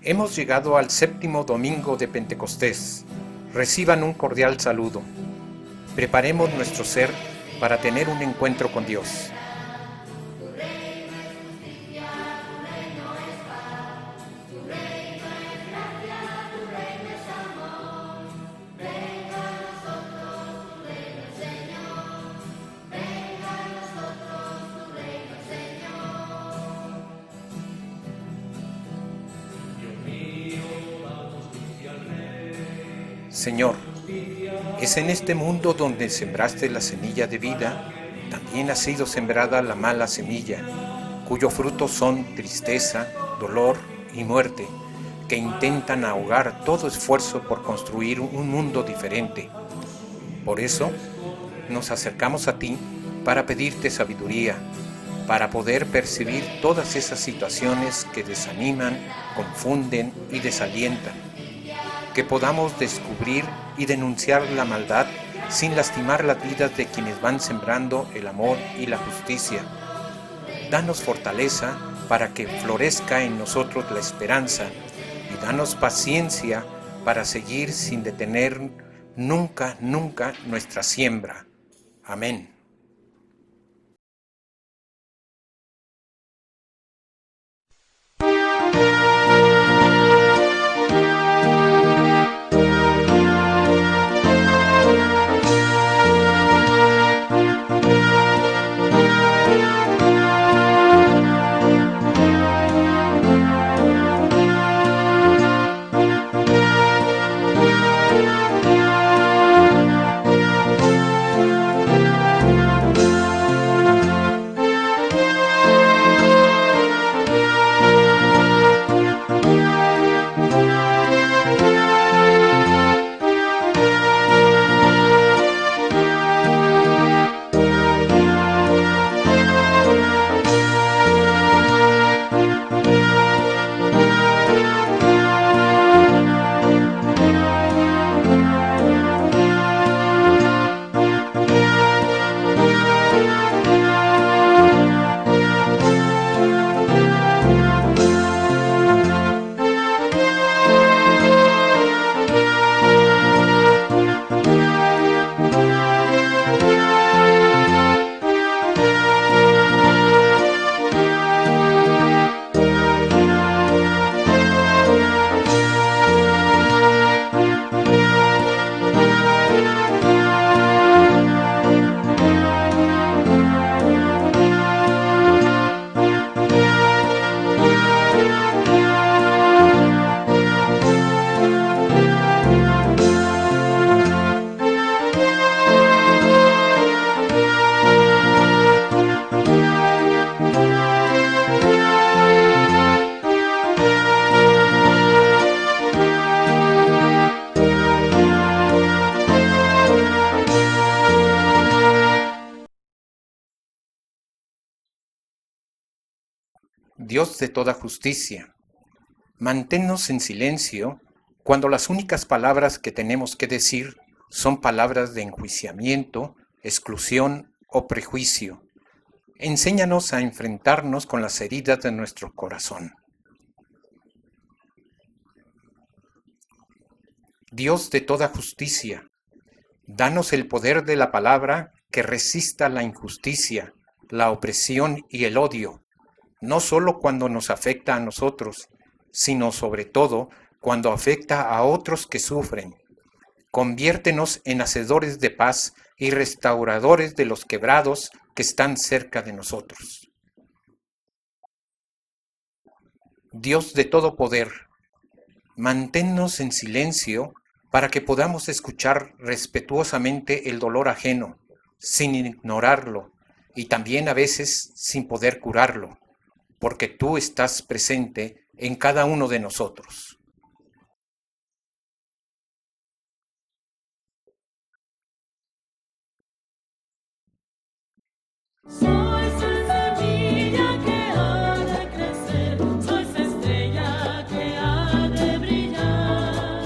Hemos llegado al séptimo domingo de Pentecostés. Reciban un cordial saludo. Preparemos nuestro ser para tener un encuentro con Dios. Señor, es en este mundo donde sembraste la semilla de vida, también ha sido sembrada la mala semilla, cuyos frutos son tristeza, dolor y muerte, que intentan ahogar todo esfuerzo por construir un mundo diferente. Por eso, nos acercamos a ti para pedirte sabiduría, para poder percibir todas esas situaciones que desaniman, confunden y desalientan. Que podamos descubrir y denunciar la maldad sin lastimar las vidas de quienes van sembrando el amor y la justicia. Danos fortaleza para que florezca en nosotros la esperanza y danos paciencia para seguir sin detener nunca nuestra siembra. Amén. Dios de toda justicia, manténnos en silencio cuando las únicas palabras que tenemos que decir son palabras de enjuiciamiento, exclusión o prejuicio. Enséñanos a enfrentarnos con las heridas de nuestro corazón. Dios de toda justicia, danos el poder de la palabra que resista la injusticia, la opresión y el odio, no solo cuando nos afecta a nosotros, sino sobre todo cuando afecta a otros que sufren. Conviértenos en hacedores de paz y restauradores de los quebrados que están cerca de nosotros. Dios de todo poder, manténnos en silencio para que podamos escuchar respetuosamente el dolor ajeno, sin ignorarlo, y también a veces sin poder curarlo, porque tú estás presente en cada uno de nosotros. Soy semilla que ha de crecer, soy estrella que ha de brillar.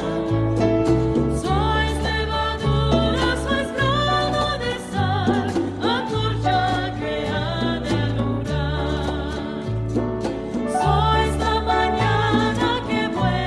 Soy levadura, soy grano de sal, antorcha que ha de alumbrar. Soy la mañana que vuelve.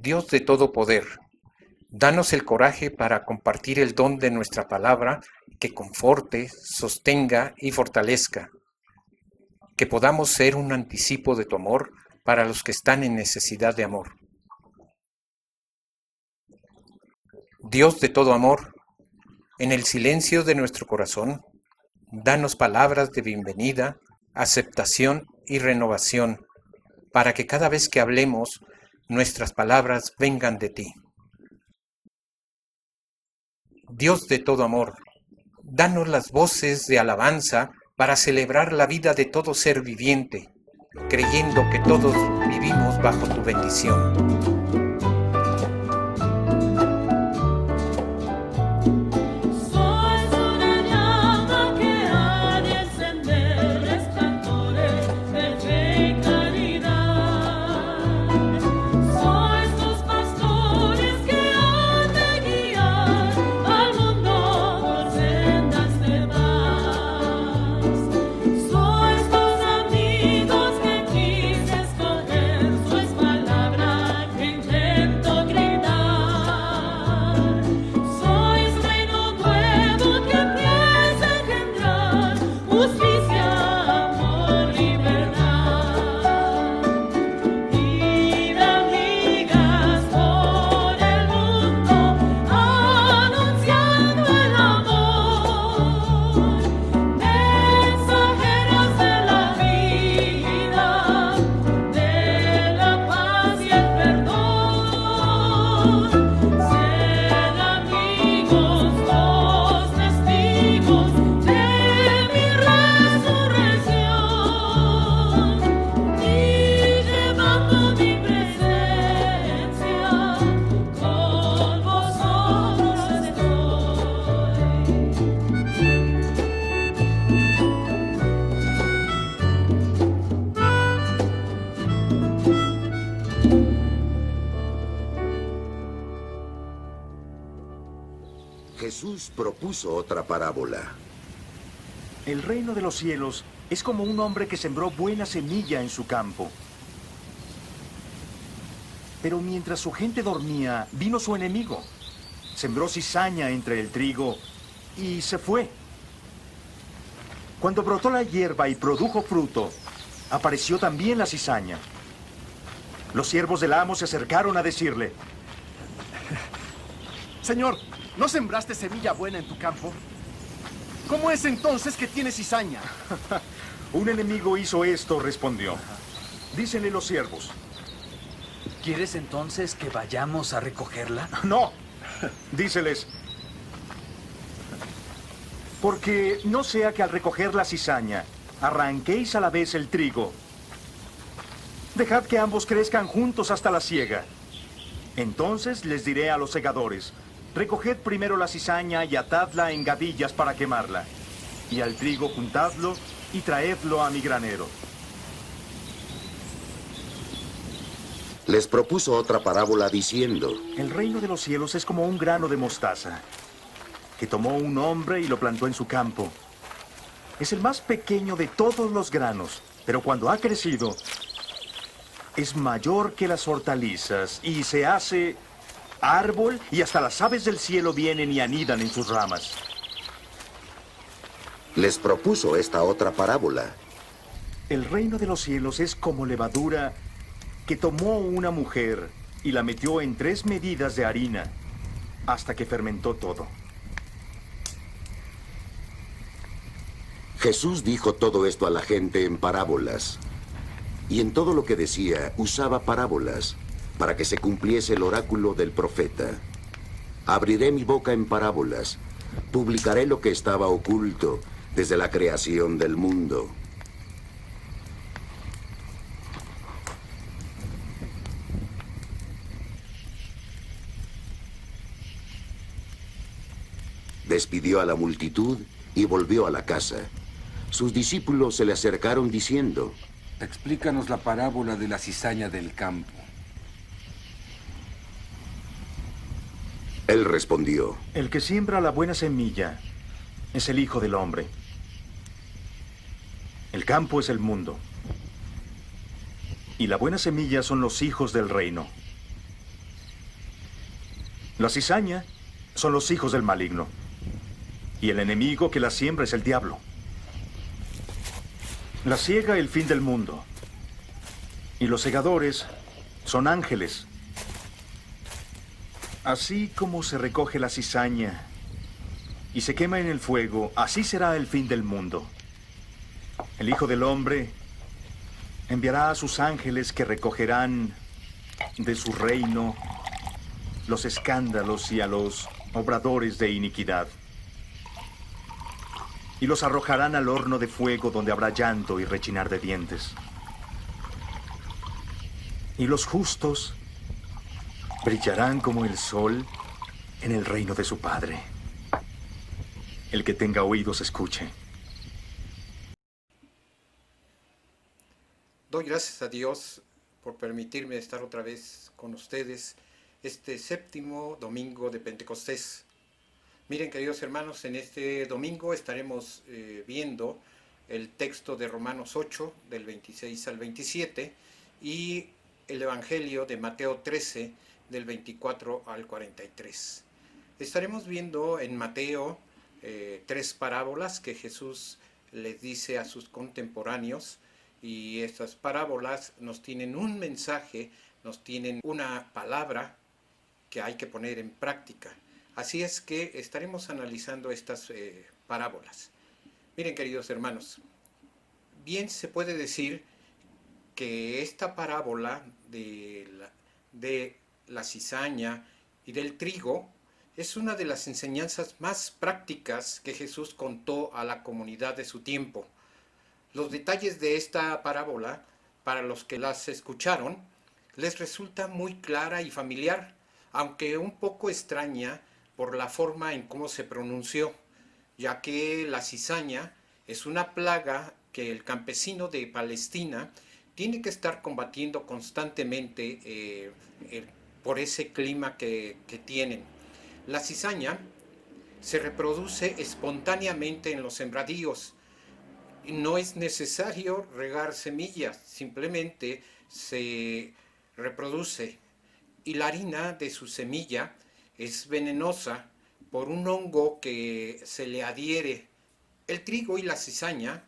Dios de todo poder, danos el coraje para compartir el don de nuestra palabra que conforte, sostenga y fortalezca, que podamos ser un anticipo de tu amor para los que están en necesidad de amor. Dios de todo amor, en el silencio de nuestro corazón, danos palabras de bienvenida, aceptación y renovación, para que cada vez que hablemos, nuestras palabras vengan de ti. Dios de todo amor, danos las voces de alabanza para celebrar la vida de todo ser viviente, creyendo que todos vivimos bajo tu bendición. Sois una llama que ha de encender resplandores de fe y caridad. Sois los pastores que han de guiar al mundo por sendas de paz. Sois los amigos que quise escoger, sois palabra que intento gritar. Sois reino nuevo que empieza a engendrar justicia, amor, libertad. Id amigas por el mundo, anunciando el amor, mensajeros de la vida, de la paz y el perdón. Sed amigos, los testigos de mi resurrección, y llevando mi presencia, con vosotros estoy. Jesús propuso otra parábola. El reino de los cielos es como un hombre que sembró buena semilla en su campo. Pero mientras su gente dormía, vino su enemigo. Sembró cizaña entre el trigo y se fue. Cuando brotó la hierba y produjo fruto, apareció también la cizaña. Los siervos del amo se acercaron a decirle: Señor, ¿no sembraste semilla buena en tu campo? ¿Cómo es entonces que tienes cizaña? un enemigo hizo esto, respondió. Dícenle los siervos: ¿Quieres entonces que vayamos a recogerla? no, díceles, porque no sea que al recoger la cizaña arranquéis a la vez el trigo. Dejad que ambos crezcan juntos hasta la siega. Entonces les diré a los segadores: recoged primero la cizaña y atadla en gavillas para quemarla, y al trigo juntadlo y traedlo a mi granero. Les propuso otra parábola diciendo: El reino de los cielos es como un grano de mostaza, que tomó un hombre y lo plantó en su campo. Es el más pequeño de todos los granos, pero cuando ha crecido, es mayor que las hortalizas y se hace árbol, y hasta las aves del cielo vienen y anidan en sus ramas. Les propuso esta otra parábola. El reino de los cielos es como levadura que tomó una mujer y la metió en 3 medidas de harina hasta que fermentó todo. Jesús dijo todo esto a la gente en parábolas. Y en todo lo que decía usaba parábolas para que se cumpliese el oráculo del profeta. Abriré mi boca en parábolas, publicaré lo que estaba oculto desde la creación del mundo. Despidió a la multitud y volvió a la casa. Sus discípulos se le acercaron diciendo: Explícanos la parábola de la cizaña del campo. Él respondió: El que siembra la buena semilla es el Hijo del Hombre. El campo es el mundo. Y la buena semilla son los hijos del reino. La cizaña son los hijos del maligno. Y el enemigo que la siembra es el diablo. La siega el fin del mundo. Y los segadores son ángeles. Así como se recoge la cizaña y se quema en el fuego, así será el fin del mundo. El Hijo del Hombre enviará a sus ángeles que recogerán de su reino los escándalos y a los obradores de iniquidad. Y los arrojarán al horno de fuego donde habrá llanto y rechinar de dientes. Y los justos brillarán como el sol en el reino de su Padre. El que tenga oídos escuche. Doy gracias a Dios por permitirme estar otra vez con ustedes este séptimo domingo de Pentecostés. Miren, queridos hermanos, en este domingo estaremos viendo el texto de Romanos 8, del 26 al 27, y el Evangelio de Mateo 13, del 24 al 43. Estaremos viendo en Mateo tres parábolas que Jesús les dice a sus contemporáneos, y estas parábolas nos tienen un mensaje, nos tienen una palabra que hay que poner en práctica. Así es que estaremos analizando estas parábolas. Miren, queridos hermanos, bien se puede decir que esta parábola de la cizaña y del trigo es una de las enseñanzas más prácticas que Jesús contó a la comunidad de su tiempo. Los detalles de esta parábola, para los que las escucharon, les resulta muy clara y familiar, aunque un poco extraña por la forma en cómo se pronunció, ya que la cizaña es una plaga que el campesino de Palestina tiene que estar combatiendo constantemente por ese clima que tienen. La cizaña se reproduce espontáneamente en los sembradíos. No es necesario regar semillas, simplemente se reproduce. Y la harina de su semilla es venenosa por un hongo que se le adhiere. El trigo y la cizaña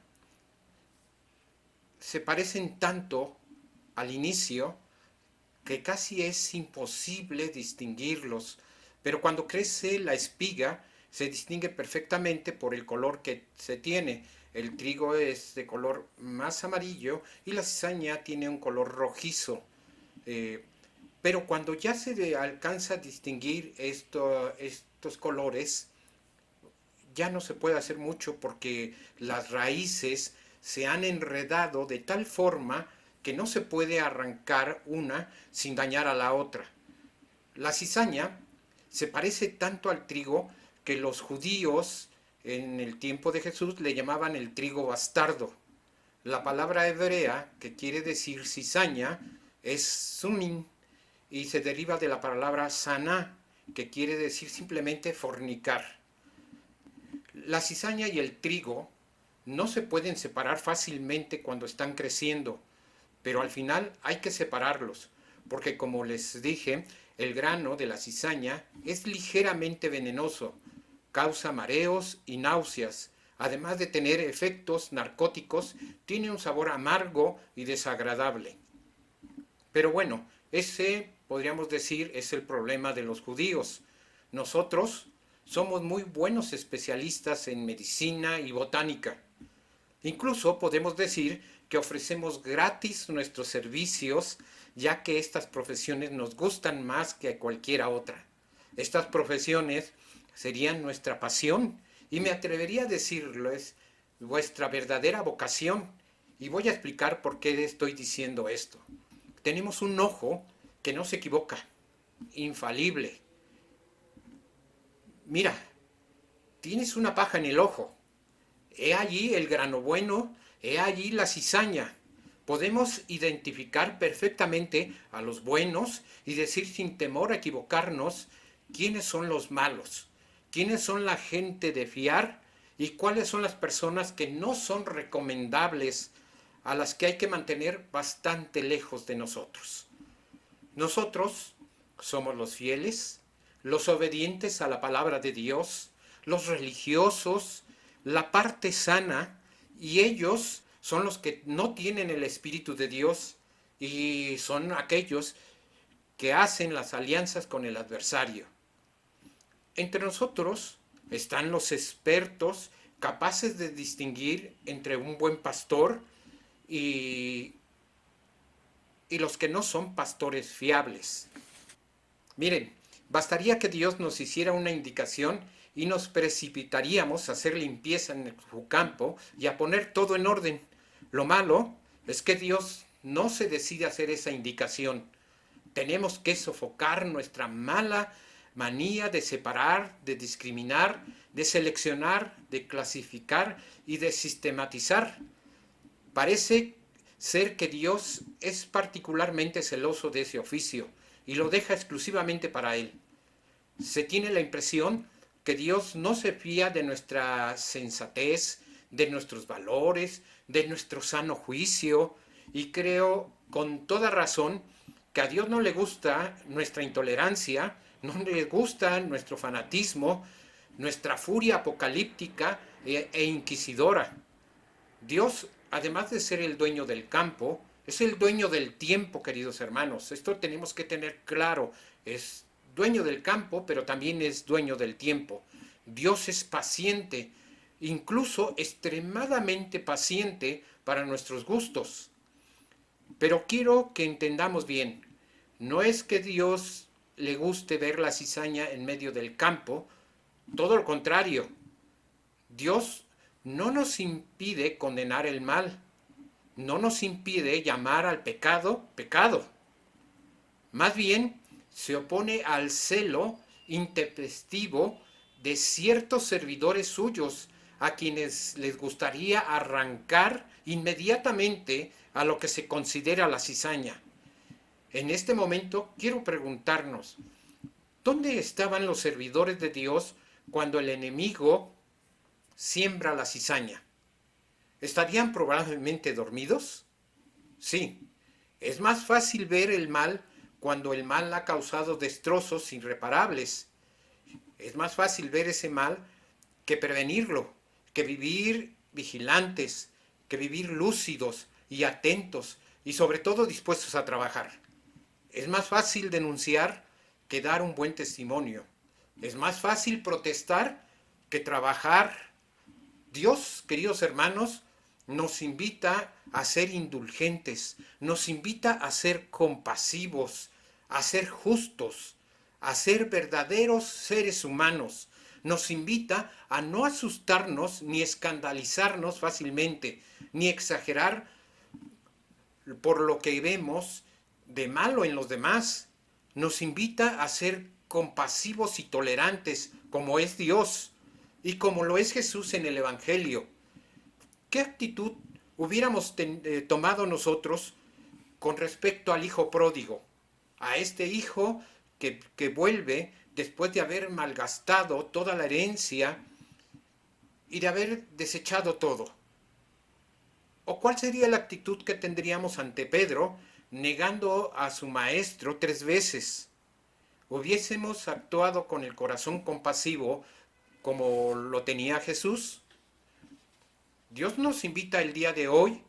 se parecen tanto al inicio que casi es imposible distinguirlos, pero cuando crece la espiga se distingue perfectamente por el color que se tiene. El trigo es de color más amarillo y la cizaña tiene un color rojizo. Pero cuando ya se alcanza a distinguir estos colores, ya no se puede hacer mucho porque las raíces se han enredado de tal forma que no se puede arrancar una sin dañar a la otra. La cizaña se parece tanto al trigo que los judíos en el tiempo de Jesús le llamaban el trigo bastardo. La palabra hebrea que quiere decir cizaña es sumin y se deriva de la palabra saná, que quiere decir simplemente fornicar. La cizaña y el trigo no se pueden separar fácilmente cuando están creciendo, pero al final hay que separarlos, porque como les dije, el grano de la cizaña es ligeramente venenoso, causa mareos y náuseas, además de tener efectos narcóticos, tiene un sabor amargo y desagradable. Pero bueno, ese, podríamos decir, es el problema de los judíos. Nosotros somos muy buenos especialistas en medicina y botánica. Incluso podemos decir que ofrecemos gratis nuestros servicios, ya que estas profesiones nos gustan más que a cualquiera otra. Estas profesiones serían nuestra pasión, y me atrevería a decirles vuestra verdadera vocación, y voy a explicar por qué estoy diciendo esto. Tenemos un ojo que no se equivoca, infalible. Mira, tienes una paja en el ojo. He allí el grano bueno, he allí la cizaña. Podemos identificar perfectamente a los buenos y decir sin temor a equivocarnos quiénes son los malos, quiénes son la gente de fiar y cuáles son las personas que no son recomendables, a las que hay que mantener bastante lejos de nosotros. Nosotros somos los fieles, los obedientes a la palabra de Dios, los religiosos, la parte sana, y ellos son los que no tienen el Espíritu de Dios y son aquellos que hacen las alianzas con el adversario. Entre nosotros están los expertos capaces de distinguir entre un buen pastor y los que no son pastores fiables. Miren, bastaría que Dios nos hiciera una indicación y nos precipitaríamos a hacer limpieza en su campo y a poner todo en orden. Lo malo es que Dios no se decide a hacer esa indicación. Tenemos que sofocar nuestra mala manía de separar, de discriminar, de seleccionar, de clasificar y de sistematizar. Parece ser que Dios es particularmente celoso de ese oficio y lo deja exclusivamente para Él. Se tiene la impresión que Dios no se fía de nuestra sensatez, de nuestros valores, de nuestro sano juicio, y creo con toda razón que a Dios no le gusta nuestra intolerancia, no le gusta nuestro fanatismo, nuestra furia apocalíptica e inquisidora. Dios, además de ser el dueño del campo, es el dueño del tiempo, queridos hermanos. Esto tenemos que tener claro. Es dueño del campo, pero también es dueño del tiempo. Dios es paciente, incluso extremadamente paciente para nuestros gustos. Pero quiero que entendamos bien, no es que Dios le guste ver la cizaña en medio del campo, todo lo contrario. Dios no nos impide condenar el mal, no nos impide llamar al pecado, pecado. Más bien, se opone al celo intempestivo de ciertos servidores suyos, a quienes les gustaría arrancar inmediatamente a lo que se considera la cizaña. En este momento quiero preguntarnos, ¿dónde estaban los servidores de Dios cuando el enemigo siembra la cizaña? ¿Estarían probablemente dormidos? Sí, es más fácil ver el mal cuando el mal ha causado destrozos irreparables. Es más fácil ver ese mal que prevenirlo, que vivir vigilantes, que vivir lúcidos y atentos y sobre todo dispuestos a trabajar. Es más fácil denunciar que dar un buen testimonio. Es más fácil protestar que trabajar. Dios, queridos hermanos, nos invita a ser indulgentes, nos invita a ser compasivos, a ser justos, a ser verdaderos seres humanos. Nos invita a no asustarnos ni escandalizarnos fácilmente, ni exagerar por lo que vemos de malo en los demás. Nos invita a ser compasivos y tolerantes, como es Dios y como lo es Jesús en el Evangelio. ¿Qué actitud hubiéramos tomado nosotros con respecto al hijo pródigo? A este hijo que vuelve después de haber malgastado toda la herencia y de haber desechado todo. ¿O cuál sería la actitud que tendríamos ante Pedro negando a su maestro 3 veces? ¿Hubiésemos actuado con el corazón compasivo como lo tenía Jesús? Dios nos invita el día de hoy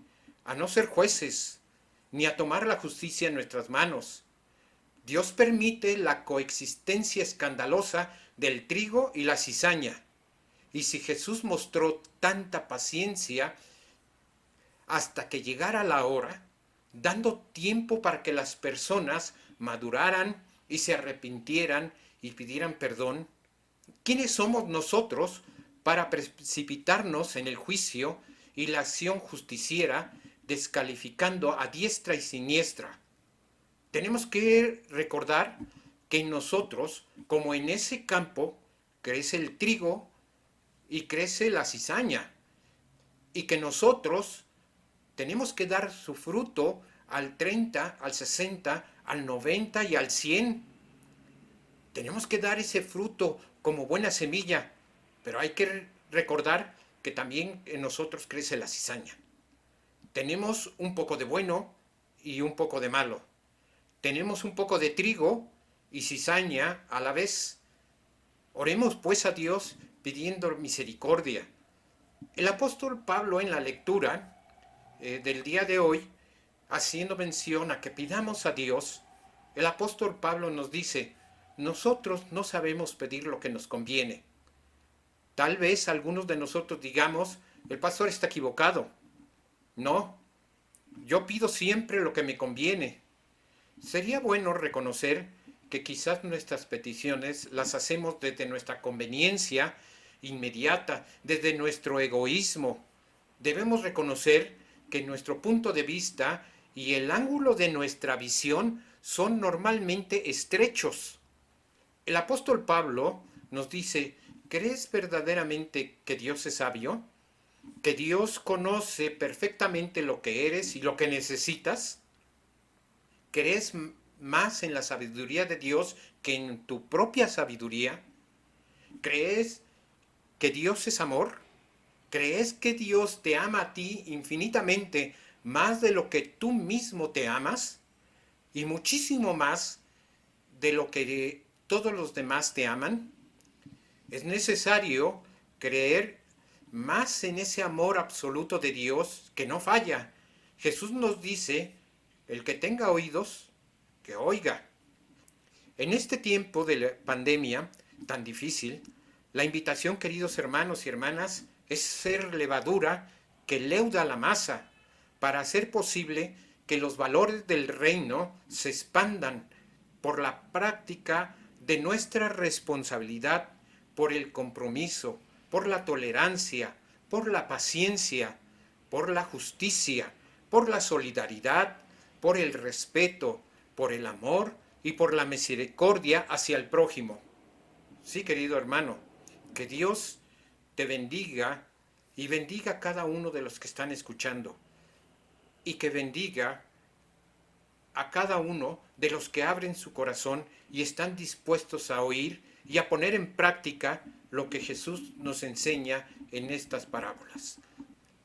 a no ser jueces, ni a tomar la justicia en nuestras manos. Dios permite la coexistencia escandalosa del trigo y la cizaña. Y si Jesús mostró tanta paciencia hasta que llegara la hora, dando tiempo para que las personas maduraran y se arrepintieran y pidieran perdón, ¿quiénes somos nosotros para precipitarnos en el juicio y la acción justiciera, descalificando a diestra y siniestra? Tenemos que recordar que en nosotros, como en ese campo, crece el trigo y crece la cizaña, y que nosotros tenemos que dar su fruto al 30, al 60, al 90 y al 100. Tenemos que dar ese fruto como buena semilla, pero hay que recordar que también en nosotros crece la cizaña. Tenemos un poco de bueno y un poco de malo. Tenemos un poco de trigo y cizaña a la vez. Oremos pues a Dios pidiendo misericordia. El apóstol Pablo en la lectura del día de hoy, haciendo mención a que pidamos a Dios, el apóstol Pablo nos dice, nosotros no sabemos pedir lo que nos conviene. Tal vez algunos de nosotros digamos, el pastor está equivocado. No, yo pido siempre lo que me conviene. Sería bueno reconocer que quizás nuestras peticiones las hacemos desde nuestra conveniencia inmediata, desde nuestro egoísmo. Debemos reconocer que nuestro punto de vista y el ángulo de nuestra visión son normalmente estrechos. El apóstol Pablo nos dice, ¿crees verdaderamente que Dios es sabio? ¿Que Dios conoce perfectamente lo que eres y lo que necesitas? ¿Crees más en la sabiduría de Dios que en tu propia sabiduría? ¿Crees que Dios es amor? ¿Crees que Dios te ama a ti infinitamente más de lo que tú mismo te amas? Y muchísimo más de lo que todos los demás te aman. Es necesario creer más en ese amor absoluto de Dios que no falla. Jesús nos dice, el que tenga oídos, que oiga. En este tiempo de la pandemia tan difícil, la invitación, queridos hermanos y hermanas, es ser levadura que leuda la masa para hacer posible que los valores del reino se expandan por la práctica de nuestra responsabilidad, por el compromiso, por la tolerancia, por la paciencia, por la justicia, por la solidaridad, por el respeto, por el amor y por la misericordia hacia el prójimo. Sí, querido hermano, que Dios te bendiga y bendiga a cada uno de los que están escuchando y que bendiga a cada uno de los que abren su corazón y están dispuestos a oír y a poner en práctica lo que Jesús nos enseña en estas parábolas.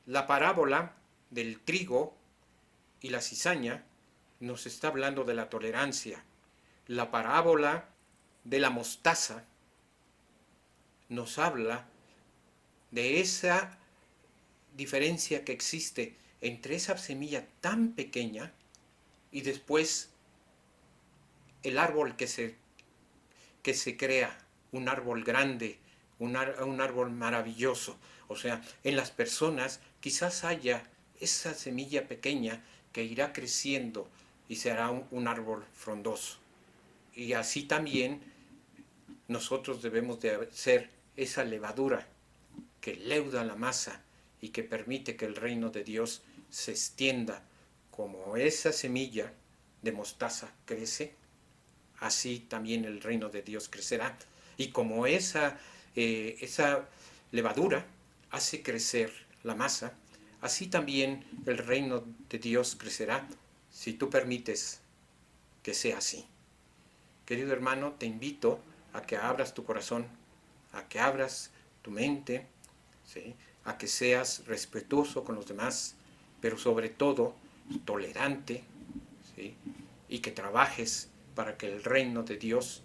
La parábola del trigo y la cizaña nos está hablando de la tolerancia. La parábola de la mostaza nos habla de esa diferencia que existe entre esa semilla tan pequeña y después el árbol que se crea, un árbol grande, un árbol maravilloso. O sea, en las personas quizás haya esa semilla pequeña que irá creciendo y será un árbol frondoso. Y así también nosotros debemos de ser esa levadura que leuda la masa y que permite que el reino de Dios se extienda. Como esa semilla de mostaza crece, así también el reino de Dios crecerá. Y como esa levadura hace crecer la masa, así también el reino de Dios crecerá si tú permites que sea así. Querido hermano, te invito a que abras tu corazón, a que abras tu mente, ¿sí? A que seas respetuoso con los demás, pero sobre todo tolerante, ¿sí? Y que trabajes para que el reino de Dios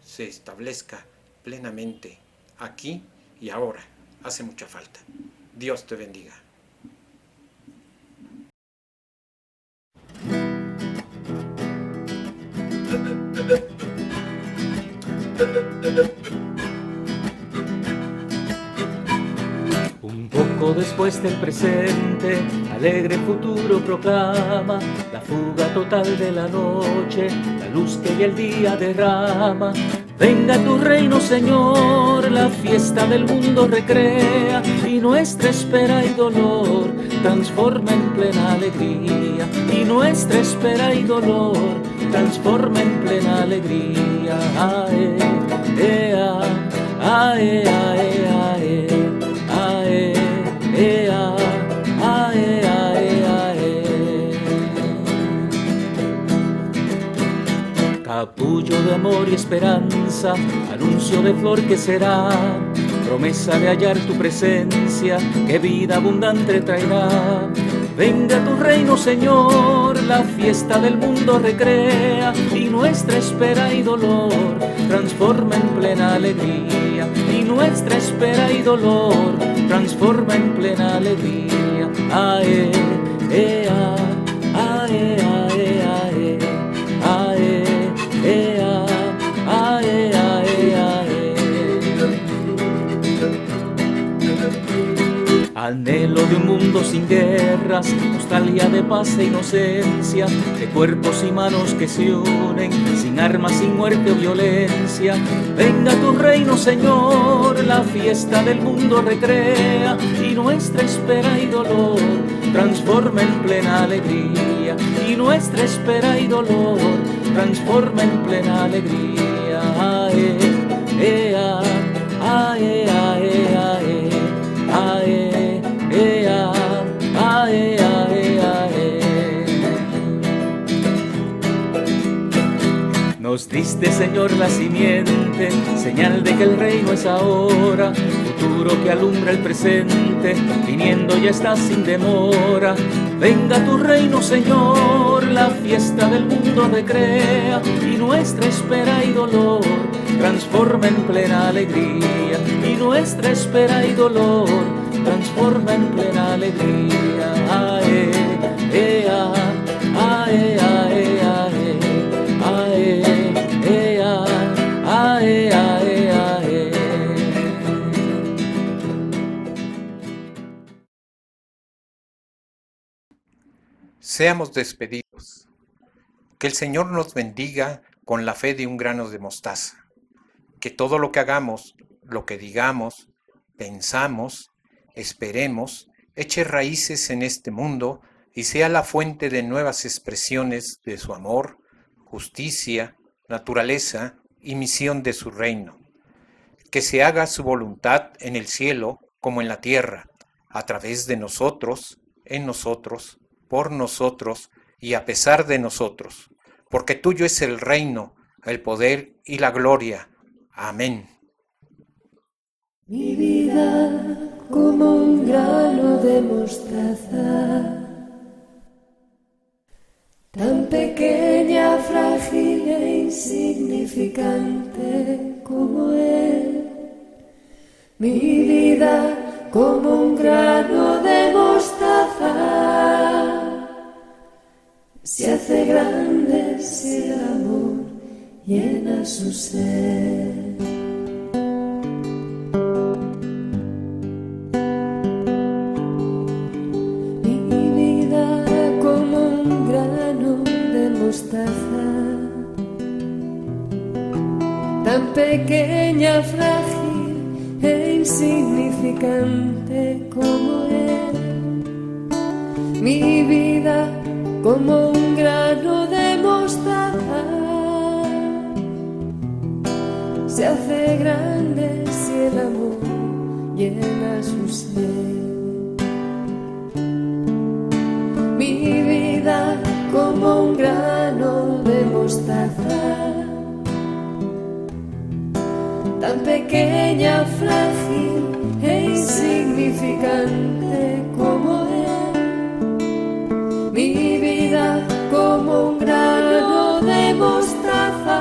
se establezca plenamente aquí y ahora. Hace mucha falta. Dios te bendiga. Un poco después del presente, alegre futuro proclama la fuga total de la noche, la luz que ya el día derrama. Venga tu reino, Señor, la fiesta del mundo recrea y nuestra espera y dolor transforma en plena alegría. Y nuestra espera y dolor transforma en plena alegría. Ae, ea, ae, ae, ae. Ae, ea, ae, ae, ae. Capullo de amor y esperanza, anuncio de flor que será, promesa de hallar tu presencia, que vida abundante traerá. Venga tu reino, Señor, la fiesta del mundo recrea y nuestra espera y dolor transforma en plena alegría, y nuestra espera y dolor transforma en plena alegría. Ae, ea, ae, ae, ae, ae, ea, ae, ae, ae. Anhelo de un mundo sin guerras, nostalgia de paz e inocencia, de cuerpos y manos que se unen, sin armas, sin muerte o violencia. Venga tu reino, Señor, la fiesta del mundo recrea, y nuestra espera y dolor transforma en plena alegría, y nuestra espera y dolor transforma en plena alegría. Ae, ea, ae, ae, ae, ae, ea, ae, ae, ae. Nos diste, Señor, la simiente, señal de que el reino es ahora, futuro que alumbra el presente, viniendo ya está sin demora. Venga tu reino, Señor, la fiesta del mundo recrea, y nuestra espera y dolor transforma en plena alegría, y nuestra espera y dolor transforma en plena alegría. Ae, ea, ae, ae, ae, ae, ea, ae, ae, ae. Seamos despedidos. Que el Señor nos bendiga con la fe de un grano de mostaza. Que todo lo que hagamos, lo que digamos, pensamos, esperemos, eche raíces en este mundo y sea la fuente de nuevas expresiones de su amor, justicia, naturaleza y misión de su reino. Que se haga su voluntad en el cielo como en la tierra, a través de nosotros, en nosotros, por nosotros y a pesar de nosotros, porque tuyo es el reino, el poder y la gloria. Amén. Mi vida como un grano de mostaza, tan pequeña, frágil e insignificante como él. Mi vida como un grano de mostaza, se hace grande si el amor llena su ser. Mi vida como un grano de mostaza, tan pequeña, frágil e insignificante como él. Mi vida como un grano de mostaza, se hace grande si el amor llena su ser. Mi vida como un grano de mostaza, tan pequeña, frágil e insignificante como él. Mi vida como un grano de mostaza,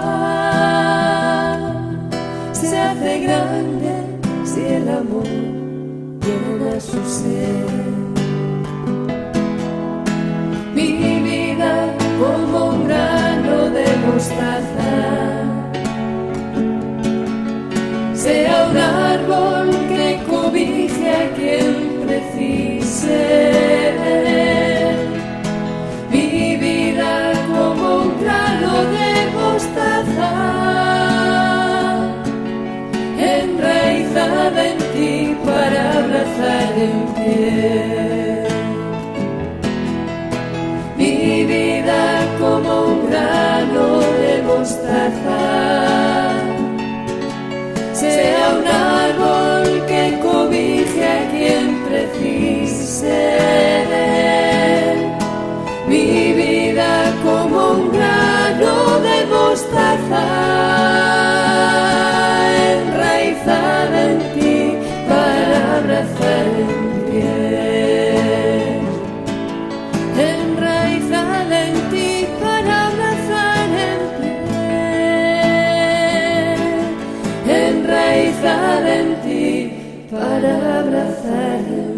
se hace grande si el amor llena su ser. Mi vida como un grano de mostaza, sea un árbol que cobije a quien precise. Mi vida como un grano de mostaza, enraizada en ti para abrazar en pie. Mi vida como un grano de mostaza, sea un árbol que cobije a quien precise. Mi vida como un grano de mostaza, enraizada en ti para abrazar en pie. Enraizada en ti para abrazar en pie. fijar en ti para abrazarme.